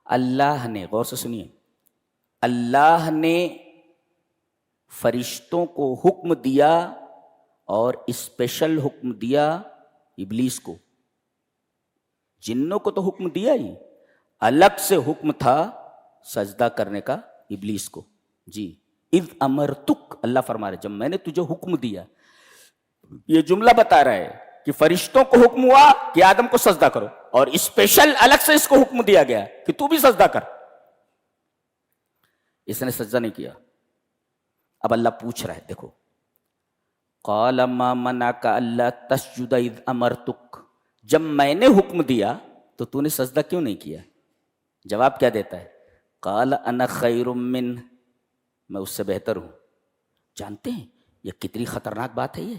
اللہ نے، غور سے سنیے، اللہ نے فرشتوں کو حکم دیا اور اسپیشل حکم دیا ابلیس کو. جنوں کو تو حکم دیا ہی، الگ سے حکم تھا سجدہ کرنے کا ابلیس کو. جی اذ امرتک، اللہ فرما رہے جب میں نے تجھے حکم دیا. یہ جملہ بتا رہا ہے کہ فرشتوں کو حکم ہوا کہ آدم کو سجدہ کرو، اور اسپیشل الگ سے اس کو حکم دیا گیا کہ تو بھی سجدہ کر. اس نے سجدہ نہیں کیا. اب اللہ پوچھ رہا ہے، دیکھو، قال ما منعک الا تسجد اذ امرتک، جب میں نے حکم دیا تو نے سجدہ کیوں نہیں کیا؟ جواب کیا دیتا ہے؟ قال انا خیر من، میں اس سے بہتر ہوں. جانتے ہیں یہ کتنی خطرناک بات ہے؟ یہ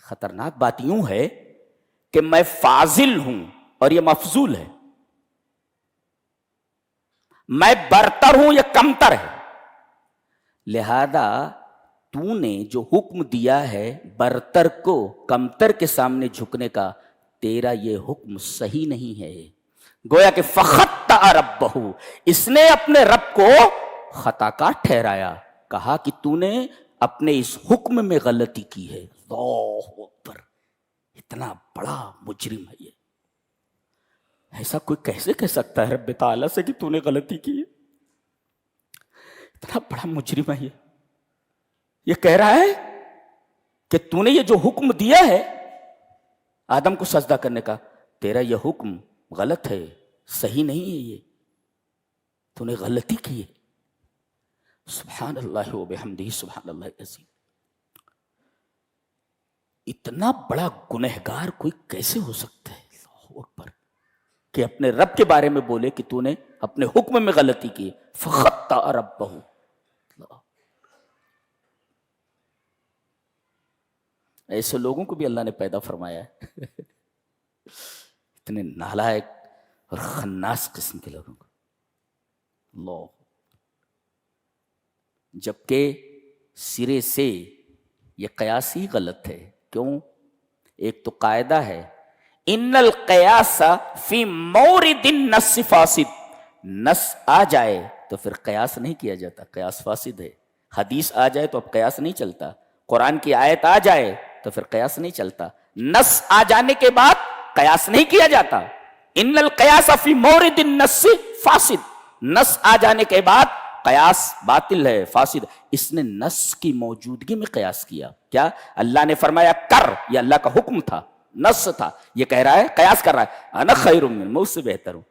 خطرناک بات یوں ہے کہ میں فاضل ہوں اور یہ مفضول ہے. میں برتر ہوں، یہ کمتر ہے. لہذا تو نے جو حکم دیا ہے برتر کو کمتر کے سامنے جھکنے کا، تیرا یہ حکم صحیح نہیں ہے. گویا کہ فخطأ ربہ، اس نے اپنے رب کو خطا کار ٹھہرایا، کہا کہ تو نے اپنے اس حکم میں غلطی کی ہے. اللہ اکبر، اتنا بڑا مجرم ہے یہ. ایسا کوئی کیسے کہہ سکتا ہے رب تعالیٰ سے کہ تو نے غلطی کی ہے؟ اتنا بڑا مجرم ہے یہ کہہ رہا ہے کہ تو نے یہ جو حکم دیا ہے آدم کو سجدہ کرنے کا، تیرا یہ حکم غلط ہے، صحیح نہیں ہے، یہ تو نے غلطی کی ہے. سبحان اللہ و بحمدہ سبحان اللہ العظیم. اتنا بڑا گنہگار کوئی کیسے ہو سکتا ہے؟ اللہ اکبر، کہ اپنے رب کے بارے میں بولے کہ تو نے اپنے حکم میں غلطی کی. فخطأ ربہ، ایسے لوگوں کو بھی اللہ نے پیدا فرمایا ہے اتنے نالائق اور خناس قسم کے لوگوں کو. اللہ، جبکہ سرے سے یہ قیاس ہی غلط ہے. کیوں؟ ایک تو قاعدہ ہے ان القیاس فی مورد النص فاسد، نص آ جائے تو پھر قیاس نہیں کیا جاتا، قیاس فاسد ہے. حدیث آ جائے تو اب قیاس نہیں چلتا، قرآن کی آیت آ جائے تو پھر قیاس نہیں چلتا. نص آ جانے کے بعد قیاس نہیں کیا جاتا. ان القیاس فی مورد النص فاسد، نص آ جانے کے بعد قیاس باطل ہے، فاسد. اس نے نص کی موجودگی میں قیاس کیا. کیا؟ اللہ نے فرمایا کر، یہ اللہ کا حکم تھا، نص تھا. یہ کہہ رہا ہے، قیاس کر رہا ہے، انا خیر من، میں اس سے بہتر ہوں.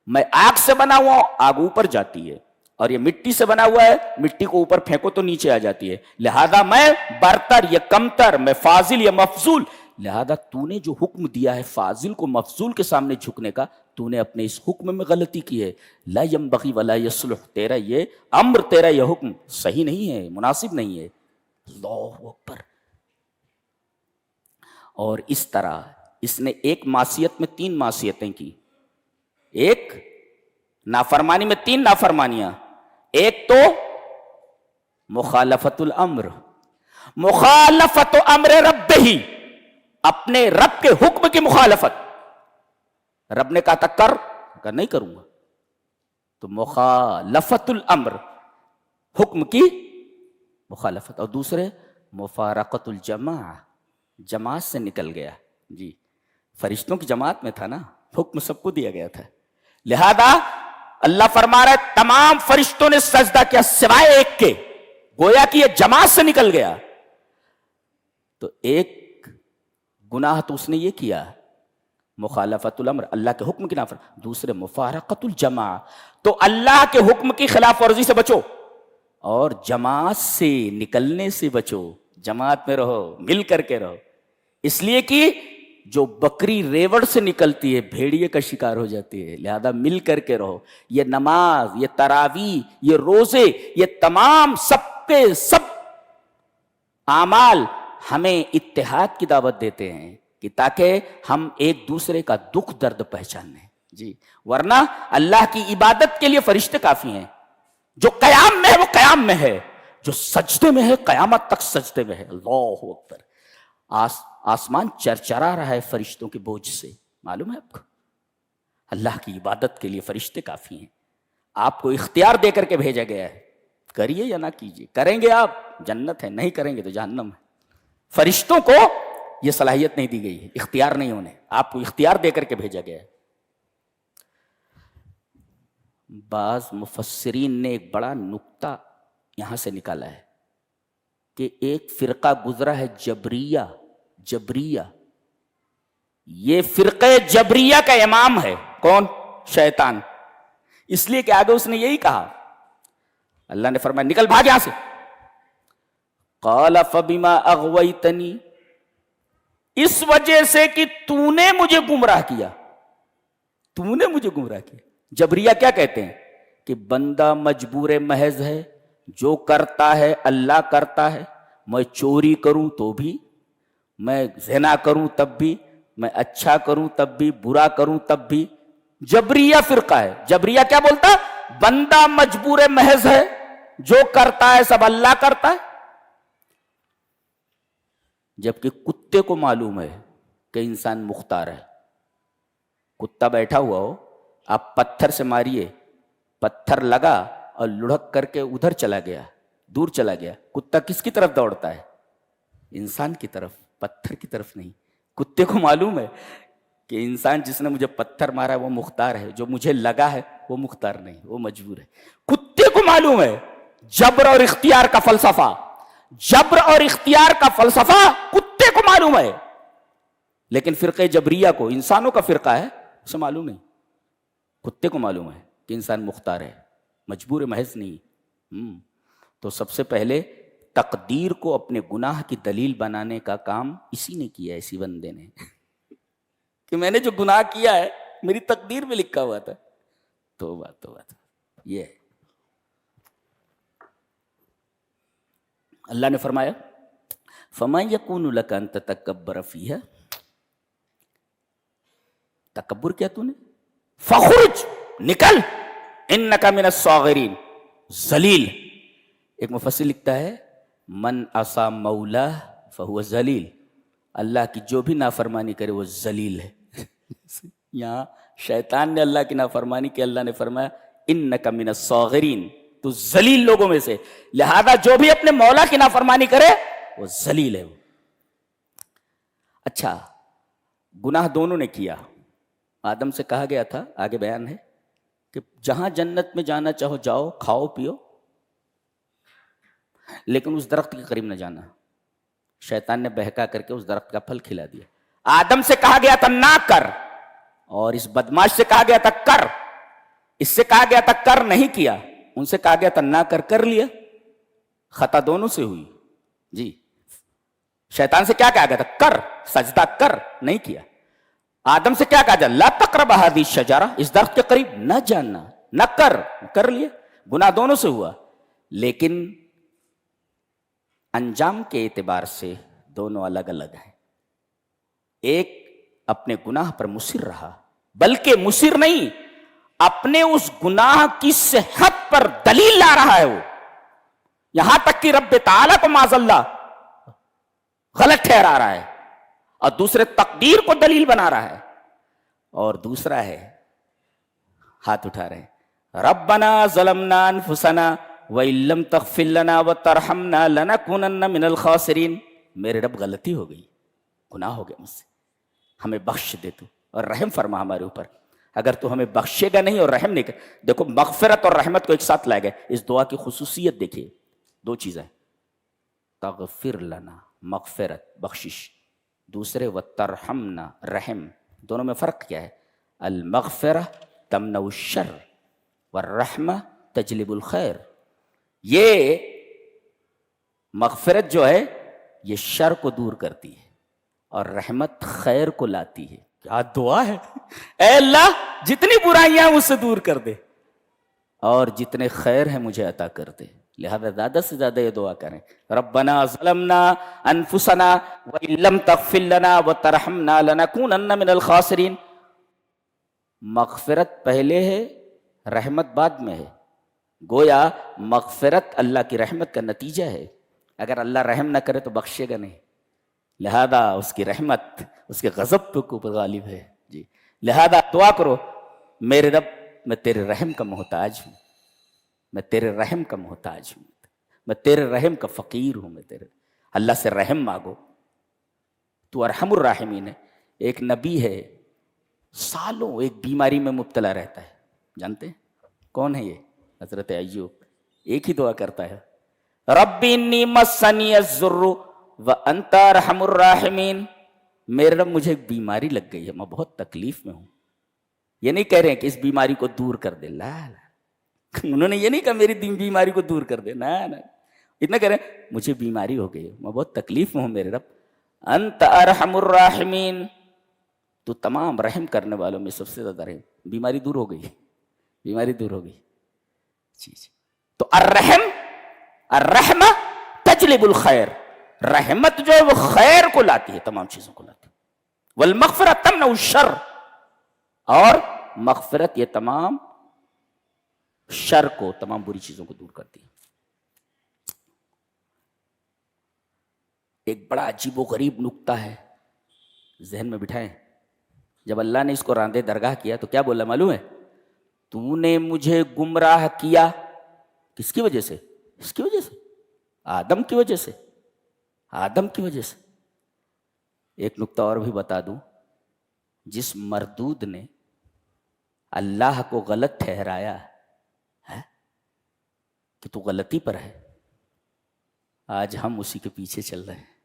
میں آگ سے بنا ہوا ہوں، آگ اوپر جاتی ہے، اور یہ مٹی سے بنا ہوا ہے، مٹی کو اوپر پھینکو تو نیچے آ جاتی ہے. لہذا میں برتر، یہ کمتر، میں فاضل، یہ مفضول. لہذا تو نے جو حکم دیا ہے فاضل کو مفضول کے سامنے جھکنے کا، تو نے اپنے اس حکم میں غلطی کی ہے. لا ينبغي ولا يصلح، تیرا یہ امر، تیرا یہ حکم صحیح نہیں ہے، مناسب نہیں ہے. اللہ اکبر. اور اس طرح اس نے ایک معصیت میں 3 معصیتیں کی. ایک نافرمانی میں 3 نافرمانیاں. ایک تو مخالفت الامر، مخالفت امر رب ہی، اپنے رب کے حکم کی مخالفت. رب نے کہا تھا کر، کہا نہیں کروں گا، تو مخالفت الامر، حکم کی مخالفت. اور دوسرے مفارقت الجماع، جماعت سے نکل گیا. جی فرشتوں کی جماعت میں تھا نا، حکم سب کو دیا گیا تھا. لہذا اللہ فرما رہا ہے تمام فرشتوں نے سجدہ کیا سوائے ایک کے، گویا کہ یہ جماعت سے نکل گیا. تو ایک گناہ تو اس نے یہ کیا، مخالفت الامر، اللہ کے حکم کی نافرمانی. دوسرے مفارقت الجماع، تو اللہ کے حکم کی خلاف ورزی سے بچو اور جماعت سے نکلنے سے بچو. جماعت میں رہو، مل کر کے رہو. اس لیے کہ جو بکری ریوڑ سے نکلتی ہے بھیڑیے کا شکار ہو جاتی ہے. لہذا مل کر کے رہو. یہ نماز، یہ تراویح، یہ روزے، یہ تمام سب کے سب اعمال ہمیں اتحاد کی دعوت دیتے ہیں کہ تاکہ ہم ایک دوسرے کا دکھ درد پہچانیں. جی ورنہ اللہ کی عبادت کے لیے فرشتے کافی ہیں. جو قیام میں ہے وہ قیام میں ہے، جو سجدے میں ہے قیامت تک سجدے میں ہے. اللہ اکبر. آسمان چرچرا رہا ہے فرشتوں کے بوجھ سے، معلوم ہے آپ کو؟ اللہ کی عبادت کے لیے فرشتے کافی ہیں. آپ کو اختیار دے کر کے بھیجا گیا ہے, کریے یا نہ کیجیے. کریں گے آپ جنت ہے, نہیں کریں گے تو جہنم ہے. فرشتوں کو یہ صلاحیت نہیں دی گئی ہے, اختیار نہیں ہونے, آپ کو اختیار دے کر کے بھیجا گیا ہے. بعض مفسرین نے ایک بڑا نکتہ یہاں سے نکالا ہے کہ ایک فرقہ گزرا ہے جبریہ. یہ فرقہ جبریہ کا امام ہے کون؟ شیطان. اس لیے کہ آگے اس نے یہی کہا, اللہ نے فرمایا نکل بھاگ یہاں سے. قال فبما اغویتنی, اس وجہ سے کہ تو نے مجھے گمراہ کیا. جبریہ کیا کہتے ہیں کہ بندہ مجبور محض ہے, جو کرتا ہے اللہ کرتا ہے. میں چوری کروں تو بھی, میں زنا کروں تب بھی, میں اچھا کروں تب بھی, برا کروں تب بھی. جبریہ فرقہ ہے. جبریہ کیا بولتا؟ بندہ مجبور محض ہے, جو کرتا ہے سب اللہ کرتا ہے. جبکہ کتے کو معلوم ہے کہ انسان مختار ہے. کتا بیٹھا ہوا ہو, آپ پتھر سے ماریے, پتھر لگا اور لڑک کر کے ادھر چلا گیا, دور چلا گیا. کتا کس کی طرف دوڑتا ہے؟ انسان کی طرف, پتھر کی طرف نہیں. کتے کو معلوم ہے کہ انسان جس نے مجھے پتھر مارا ہے وہ مختار ہے, جو مجھے لگا ہے وہ مختار نہیں, وہ مجبور ہے. کتے کو معلوم ہے جبر اور اختیار کا فلسفہ. جبر اور اختیار کا فلسفہ کتے کو معلوم ہے, لیکن فرقہ جبریہ کو, انسانوں کا فرقہ ہے, اسے معلوم نہیں. کتے کو معلوم ہے کہ انسان مختار ہے, مجبور محض نہیں. تو سب سے پہلے تقدیر کو اپنے گناہ کی دلیل بنانے کا کام اسی نے کیا, اسی بندے نے, کہ میں نے جو گناہ کیا ہے میری تقدیر میں لکھا ہوا تھا. توبہ. یہ ہے. اللہ نے فرمایا فَمَا يَكُونُ لَكَ أَن تَتَكَبَّرَ فِيهَا, تکبر کیا تو نے, فخرج, نکل, انک من الصاغرین, ذلیل. ایک مفسر لکھتا ہے من عصا مولا فہو ذلیل, اللہ کی جو بھی نافرمانی کرے وہ ذلیل ہے. یہاں شیطان نے اللہ کی نافرمانی کی, اللہ نے فرمایا انک من الصاغرین, تو ذلیل لوگوں میں سے. لہذا جو بھی اپنے مولا کی نافرمانی کرے وہ ذلیل ہے. اچھا, گناہ دونوں نے کیا. آدم سے کہا گیا تھا, آگے بیان ہے, کہ جہاں جنت میں جانا چاہو جاؤ, کھاؤ پیو, لیکن اس درخت کے قریب نہ جانا. شیطان نے بہکا کر کے اس درخت کا پھل کھلا دیا. آدم سے کہا گیا تھا نہ کر, اور اس بدماش سے کہا گیا تھا کر. اس سے کہا گیا تھا کر, نہیں کیا. ان سے کہا گیا تھا نہ کر لیا. خطا دونوں سے ہوئی جی. شیطان سے کیا کہا گیا تھا کر, سجدہ کر, نہیں کیا. آدم سے کیا کہا جائے لا تقرب هذه الشجرہ, اس درخت کے قریب نہ جانا, نہ کر لیا. گناہ دونوں سے ہوا, لیکن انجام کے اعتبار سے دونوں الگ الگ ہیں. ایک اپنے گناہ پر مصر رہا, بلکہ مصر نہیں, اپنے اس گناہ کی صحت پر دلیل لا رہا ہے. وہ یہاں تک کہ رب تعالیٰ کو معاذ اللہ غلط ٹھہرا رہا ہے, اور دوسرے تقدیر کو دلیل بنا رہا ہے. اور دوسرا ہے ہاتھ اٹھا رہے ہیں ربنا ظلمنا انفسنا وَإِن لَّمْ تَغْفِرْ لَنَا وَتَرْحَمْنَا لَنَكُونَنَّ مِنَ الْخَاسِرِينَ. میرے رب غلطی ہو گئی, گناہ ہو گیا مجھ سے, ہمیں بخش دے تو, اور رحم فرما ہمارے اوپر. اگر تو ہمیں بخشے گا نہیں اور رحم نہیں کر, دیکھو مغفرت اور رحمت کو ایک ساتھ لائے گئے. اس دعا کی خصوصیت دیکھیے, دو چیزیں, تغفر لنا مغفرت بخشش, دوسرے وترحمنا رحم. دونوں میں فرق کیا ہے؟ المغفرہ تمنع الشر والرحمہ تجلب الخیر. یہ مغفرت جو ہے یہ شر کو دور کرتی ہے, اور رحمت خیر کو لاتی ہے. کیا دعا ہے, اے اللہ جتنی برائیاں ہیں مجھ سے دور کر دے, اور جتنے خیر ہیں مجھے عطا کر دے. لہذا زیادہ سے زیادہ یہ دعا کریں, ربنا ظلمنا انفسنا وَإِن لَّمْ تَغْفِرْ لَنَا وَتَرْحَمْنَا لَنَكُونَنَّ مِنَ الْخَاسِرِينَ. مغفرت پہلے ہے, رحمت بعد میں ہے. گویا مغفرت اللہ کی رحمت کا نتیجہ ہے. اگر اللہ رحم نہ کرے تو بخشے گا نہیں, لہذا اس کی رحمت اس کے غضب کے اوپر غالب ہے جی. لہذا دعا کرو میرے رب میں تیرے رحم کا محتاج ہوں، میں تیرے رحم کا محتاج ہوں، میں تیرے رحم کا فقیر ہوں، میں تیرے اللہ سے رحم مانگو، تو ارحم الراحمین ہے۔ ایک نبی ہے سالوں ایک بیماری میں مبتلا رہتا ہے، جانتے ہیں کون ہے یہ؟ حضرت ایوب۔ ایک ہی دعا کرتا ہے، رب انی مسنی الضر وانت ارحم الراحمین، میرے رب مجھے ایک بیماری لگ گئی ہے، میں بہت تکلیف میں ہوں۔ یہ نہیں کہہ رہے ہیں کہ اس بیماری کو دور کر دے، لا لا، انہوں نے یہ نہیں کہا میری بیماری کو دور کر دے، نا نا، اتنا کہہ رہے ہیں مجھے بیماری ہو گئی ہے، میں بہت تکلیف میں ہوں میرے رب، انت ارحم الراحمین، تو تمام رحم کرنے والوں میں سب سے زیادہ رحم۔ بیماری دور ہو گئی، بیماری دور ہو گئی، جی جی۔ تو الرحم، الرحمہ تجلب الخیر، رحمت جو ہے وہ خیر کو لاتی ہے، تمام چیزوں کو لاتی ہے، والمغفرۃ تمنع الشر، اور مغفرت یہ تمام شر کو، تمام بری چیزوں کو دور کرتی ہے۔ ایک بڑا عجیب و غریب نکتہ ہے، ذہن میں بٹھائیں۔ جب اللہ نے اس کو راندے درگاہ کیا تو کیا بولا معلوم ہے؟ تو نے مجھے گمراہ کیا، کس کی وجہ سے؟ اس کی وجہ سے، آدم کی وجہ سے، آدم کی وجہ سے۔ ایک نکتہ اور بھی بتا دوں، جس مردود نے اللہ کو غلط ٹھہرایا ہے کہ تو غلطی پر ہے، آج ہم اسی کے پیچھے چل رہے ہیں۔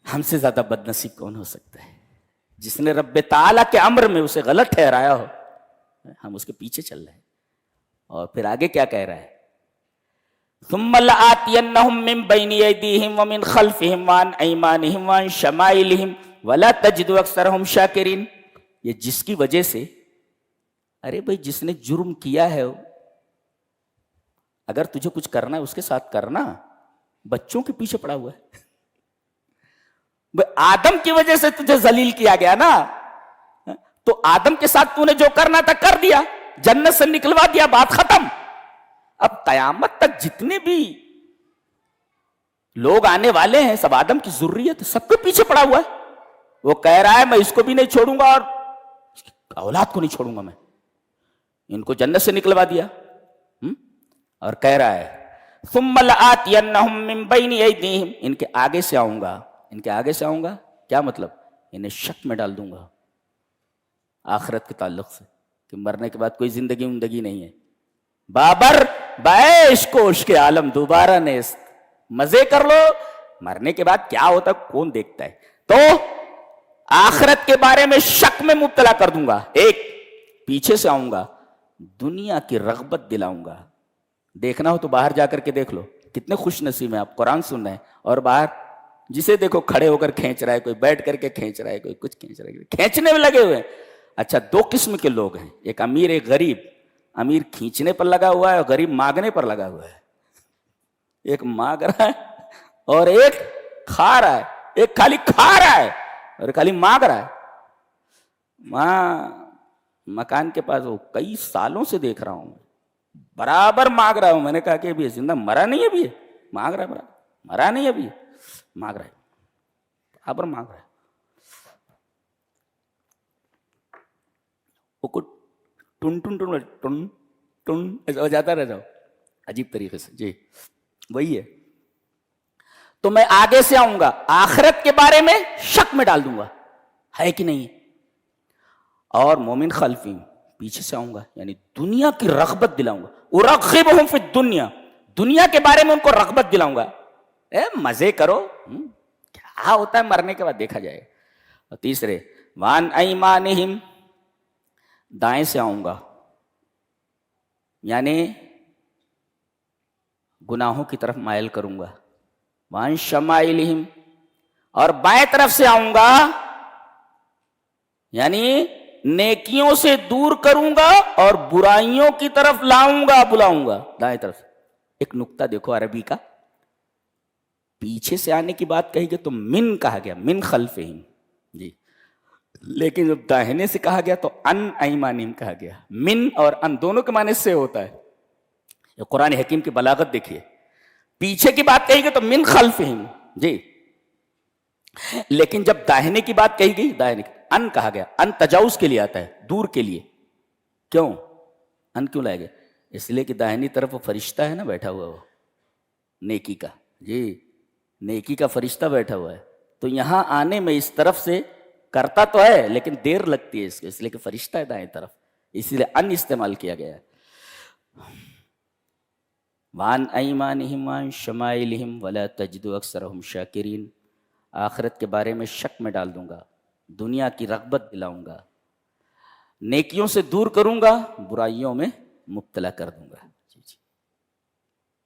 ہم سے زیادہ بد نصیب کون ہو سکتا ہے؟ جس نے رب تعالیٰ کے امر میں اسے غلط ٹھہرایا ہو، ہم اس کے پیچھے چل رہے ہیں۔ اور پھر آگے کیا کہہ رہا ہے؟ ثم لآتینہم من بین ایدیہم ومن خلفہم وعن ایمانہم وعن شمائلہم ولا تجد اکثرہم شاکرین۔ یہ جس کی وجہ سے، ارے بھائی جس نے جرم کیا ہے، اگر تجھے کچھ کرنا ہے اس کے ساتھ کرنا، بچوں کے پیچھے پڑا ہوا ہے۔ آدم کی وجہ سے تجھے ذلیل کیا گیا نا، تو آدم کے ساتھ تو نے جو کرنا تھا کر دیا، جنت سے نکلوا دیا، بات ختم۔ اب قیامت تک جتنے بھی لوگ آنے والے ہیں سب آدم کی ذریت، سب کے پیچھے پڑا ہوا ہے۔ وہ کہہ رہا ہے میں اس کو بھی نہیں چھوڑوں گا اور اولاد کو نہیں چھوڑوں گا، میں ان کو جنت سے نکلوا دیا۔ اور کہہ رہا ہے ثم لآتینہم من بین ایدیہم، ان کے آگے سے آؤں گا، ان کے آگے سے آؤں گا، کیا مطلب؟ انہیں شک میں ڈال دوں گا آخرت کے تعلق سے، کہ مرنے کے بعد کوئی زندگی نہیں ہے۔ بابر بیش کوش کے عالم دوبارہ نیست، مزے کر لو، مرنے کے بعد کیا ہوتا کون دیکھتا ہے۔ تو آخرت کے بارے میں شک میں مبتلا کر دوں گا، ایک پیچھے سے آؤں گا، دنیا کی رغبت دلاؤں گا۔ دیکھنا ہو تو باہر جا کر کے دیکھ لو، کتنے خوش نصیب ہیں آپ، قرآن سن رہے ہیں اور باہر جسے دیکھو کھڑے ہو کر کھینچ رہا ہے، کوئی بیٹھ کر کے کھینچ رہا ہے، کوئی کچھ کھینچ رہا ہے، کھینچنے میں لگے ہوئے ہیں۔ اچھا، دو قسم کے لوگ ہیں، ایک امیر ایک غریب۔ امیر کھینچنے پر لگا ہوا ہے اور غریب مانگنے پر لگا ہوا ہے۔ ایک مانگ رہا ہے اور ایک کھا رہا ہے، ایک خالی کھا رہا ہے اور خالی مانگ رہا ہے۔ وہاں مکان کے پاس وہ کئی سالوں سے دیکھ رہا ہوں، برابر مانگ رہا ہوں۔ میں نے کہا کہ ابھی زندہ مرا نہیں ہے، ابھی مانگ رہا ہے، مرا نہیں ہے، ابھی مانگ رہا ہے، برابر مانگ رہا ہے۔ وہ ٹن ٹن ٹن ٹن ٹن ایسا ہو جاتا رہ جاؤ عجیب طریقے سے، جی وہی ہے۔ تو میں آگے سے آؤں گا، آخرت کے بارے میں شک میں ڈال دوں گا ہے کہ نہیں، اور مومن خلفی پیچھے سے آؤں گا، یعنی دنیا کی رغبت دلاؤں گا۔ ارغبہم فی الدنیا، دنیا کے بارے میں ان کو رغبت دلاؤں گا۔ مزے کرو، کیا ہوتا ہے مرنے کے بعد دیکھا جائے گا۔ اور تیسرے وان ایمانہم، دائیں سے آؤں گا، یعنی گناہوں کی طرف مائل کروں گا۔ وان شمائلہم، اور بائیں طرف سے آؤں گا، یعنی نیکیوں سے دور کروں گا اور برائیوں کی طرف لاؤں گا، بلاؤں گا دائیں طرف۔ ایک نکتہ دیکھو عربی کا، پیچھے سے آنے کی بات کہی گئی تو من کہا گیا، من خلفہم، جی، لیکن جب داہنے سے کہا گیا تو ان ایمانہم کہا گیا۔ من اور ان دونوں کے معنی سے ہوتا ہے۔ یہ قرآن حکیم کی بلاغت دیکھیے، پیچھے کی بات کہی گئی تو من خلفہم، جی، لیکن جب داہنے کی بات کہی گئی، داہنے ان کہا گیا، ان تجاوز کے لیے آتا ہے، دور کے لیے. کیوں ان کیوں لایا گیا؟ اس لیے کہ داہنی طرف وہ فرشتہ ہے نا بیٹھا ہوا، وہ نیکی کا، جی نیکی کا فرشتہ بیٹھا ہوا ہے، تو یہاں آنے میں اس طرف سے کرتا تو ہے لیکن دیر لگتی ہے اس لیے کہ فرشتہ ہے دائیں طرف، اسی لیے ان استعمال کیا گیا ہے. وَعَنْ أَيْمَانِهِمْ وَعَنْ شَمَائِلِهِمْ وَلَا تَجِدُ أَكْثَرَهُمْ شَاكِرِينَ. آخرت کے بارے میں شک میں ڈال دوں گا، دنیا کی رغبت دلاؤں گا، نیکیوں سے دور کروں گا، برائیوں میں مبتلا کر دوں گا.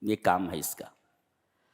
یہ کام ہے اس کا.